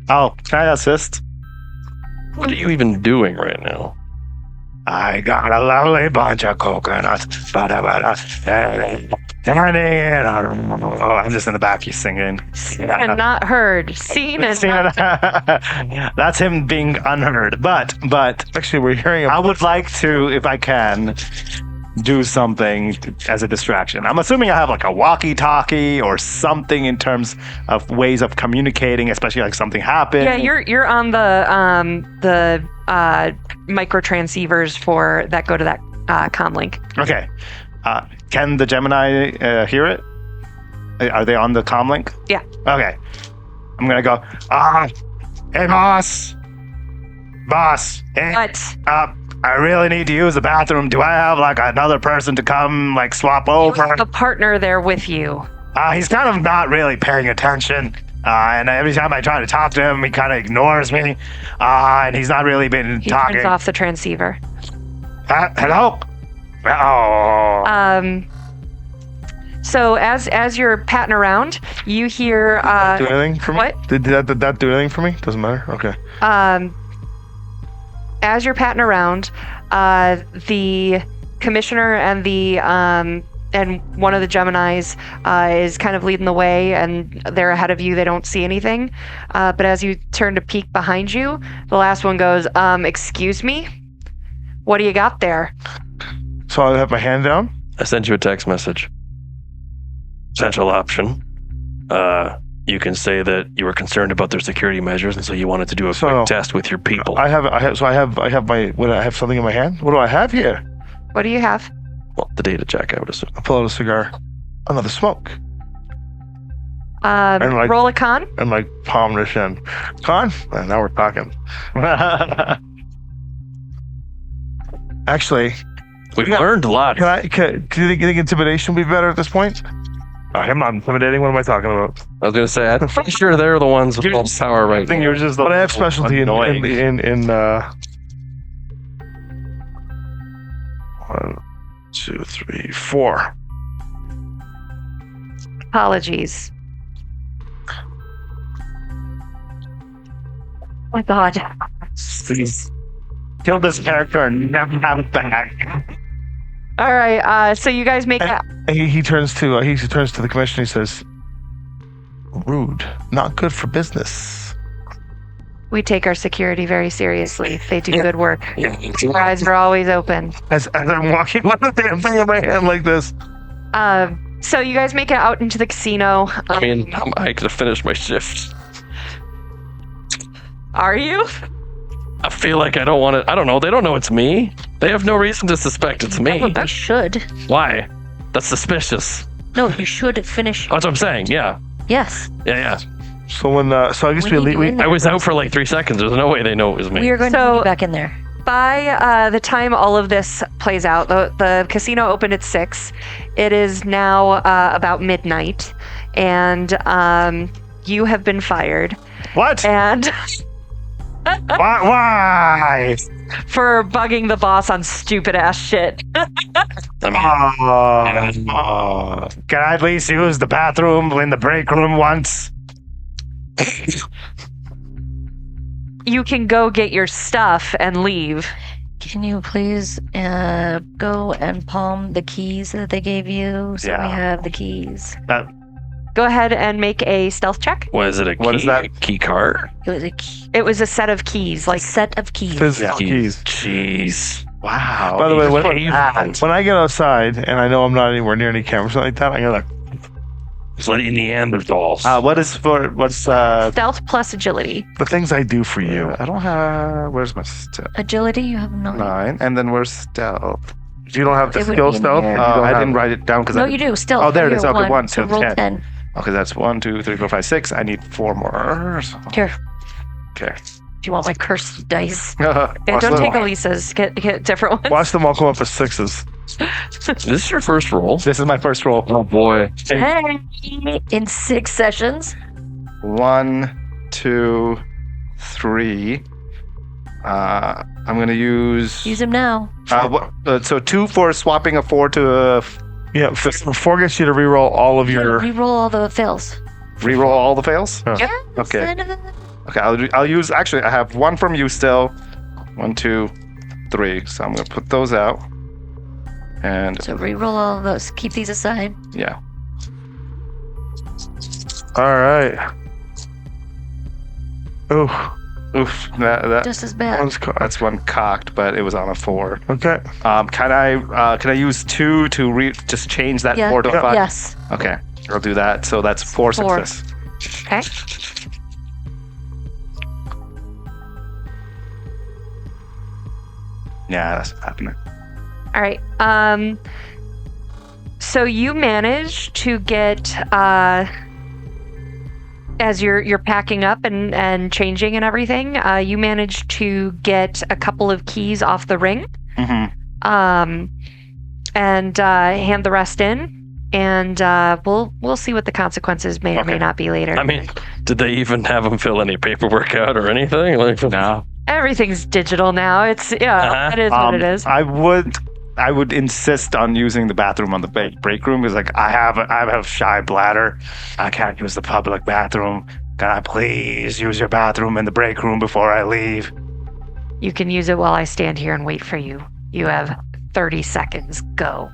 Oh, can I assist? What are you even doing right now? I got a lovely bunch of coconuts. I'm just in the back. He's singing. And not heard. Seen and not That's him being unheard. But Actually, we're hearing I would like to, if I can, do something as a distraction. I'm assuming I have like a walkie-talkie or something in terms of ways of communicating, especially like something happened. Yeah, you're on the micro transceivers for that go to that comm link. Okay. Can the Gemini hear it? Are they on the comm link? Yeah. Okay. I'm gonna go. Hey, boss. Hey, But I really need to use the bathroom. Do I have like another person to come like swap you over? have a partner there with you. He's kind of not really paying attention. And every time I try to talk to him, he kind of ignores me. And he's not really been He talking. turns off the transceiver. Hello? Oh. So as you're patting around, you hear do anything for me? what? Did that do anything for me? Doesn't matter. Okay. As you're patting around, the commissioner and the and one of the Geminis is kind of leading the way, and they're ahead of you. They don't see anything, but as you turn to peek behind you, the last one goes, "Excuse me, what do you got there?" So I have my hand down. I sent you a text message. Potential option. You can say that you were concerned about their security measures, and so you wanted to do a quick test with your people. I have something in my hand. What do I have here? What do you have? Well, the data check, I would assume. I pull out a cigar. Another smoke. Roll a con. And like palm this in. Con? And now we're talking. Actually, We've learned a lot. do you think intimidation would be better at this point? I'm not intimidating. What am I talking about? I was going to say, I'm pretty sure they're the ones with all the power right I think now. you're just. But I have specialty in 1, 2, 3, 4. Apologies. Oh my God. Please kill this character and never have it back. All right. So you guys make it. He turns to the commissioner. He says, "Rude, not good for business." We take our security very seriously. They do good work. Our eyes are always open. As I'm walking with the damn thing in my hand like this. So you guys make it out into the casino. I mean, I could have finished my shift. Are you? I feel like I don't want to. I don't know. They don't know it's me. They have no reason to suspect it's me. No, you should. Why? That's suspicious. No, you should finish. That's what I'm saying. Yeah. Yes. Yeah. So so I guess When you do in I was out for like 3 seconds. There's no way they know it was me. We are going to So- be back in there. By the time all of this plays out, the casino opened at 6. It is now about midnight, and you have been fired. What? And Why? for bugging the boss on stupid ass shit. Can I at least use the bathroom in the break room once? You can go get your stuff and leave. Can you please go and palm the keys that they gave you so Yeah. we have the keys? Go ahead and make a stealth check. What is it? A key? What is that? A key card? It was a key, It was a set of keys, like like set of keys. physical keys. Jeez. Wow. By the way, when that. I get outside and I know I'm not anywhere near any cameras or something like that, I'm gonna like, It's like Neanderthals. What's stealth plus agility. the things I do for you. I don't have. Where's my stealth? Agility, you have 9. 9, and then where's stealth? You don't have the It would skill be in stealth? there. I didn't write it down because No, you do. Still. Oh, there it is. Okay, 1, So 2, roll 10. 10. Okay, that's 1, 2, 3, 4, 5, 6. I need 4 more. Here. Okay. Do you want my cursed dice? Yeah, Watch don't the- take Elisa's. Get different ones. Watch them all come up as 6s. Is this your first roll? This is my first roll. Oh boy. Hey! In 6 sessions. 1, 2, 3. I'm gonna use. Use them now. So 2 for swapping a 4 to a. Yeah, 4 gets you to reroll all of your. Reroll all the fails. Reroll all the fails. Yeah. Okay. Okay, I'll use. Actually, I have one from you still. 1, 2, 3. So I'm gonna put those out. And So reroll all of those. Keep these aside. yeah. All right. Oh, Oof. That Just as bad. one's caught. that's one cocked, but it was on a 4. Okay. Can I use 2 to just change that Yeah. 4 to 5? Yes. Okay, I'll do that. So that's 4 4. success. Okay. Yeah, that's happening. All right. So you manage to get as you're packing up and changing and everything. You manage to get a couple of keys off the ring. Mm-hmm. And hand the rest in. And we'll see what the consequences may or may Okay. not be later. I mean, did they even have them fill any paperwork out or anything? Like, No. Everything's digital now. It's it is what it is. I would insist on using the bathroom on the break room because, like, I have a shy bladder. I can't use the public bathroom. Can I please use your bathroom in the break room before I leave? You can use it while I stand here and wait for you. You have 30 seconds. Go.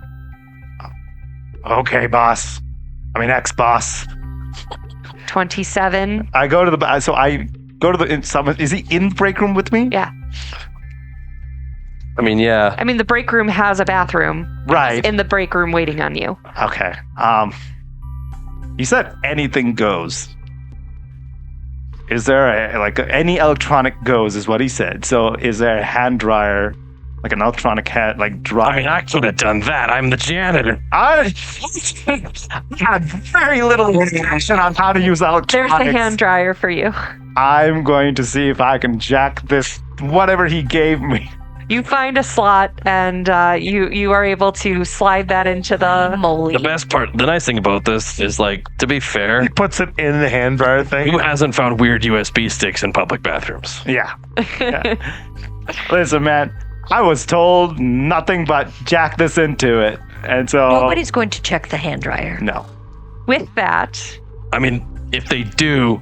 Okay, boss. I mean, ex-boss. 27. I go to the so I go to the. Is he in the break room with me? Yeah. I mean, yeah. I mean, the break room has a bathroom. Right. In the break room waiting on you. Okay. You said anything goes. Is there any electronic goes is what he said. So is there a hand dryer, like an electronic hand, like dryer? I mean, I could have done that. I'm the janitor. I had very little information on how to use electronics. There's a hand dryer for you. I'm going to see if I can jack this, whatever he gave me. You find a slot and you are able to slide that into the. Moly. The best part, the nice thing about this is, like, to be fair, He puts it in the hand dryer thing. who hasn't found weird USB sticks in public bathrooms? Yeah. Listen, man, I was told nothing but jack this into it. And so. Nobody's going to check the hand dryer. No. With that, I mean, if they do,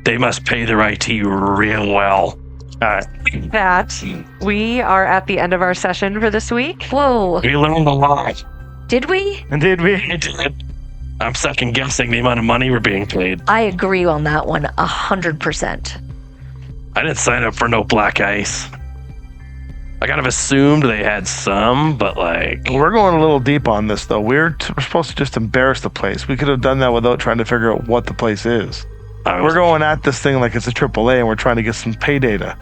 they must pay their IT real well. All right. we are at the end of our session for this week. Whoa. We learned a lot. Did we? And did we? I did. I'm second guessing the amount of money we're being paid. I agree on that one 100%. I didn't sign up for no black ice. I kind of assumed they had some, but like, We're going a little deep on this, though. We're supposed to just embarrass the place. We could have done that without trying to figure out what the place is. I was, We're going at this thing like it's a AAA, and we're trying to get some pay data.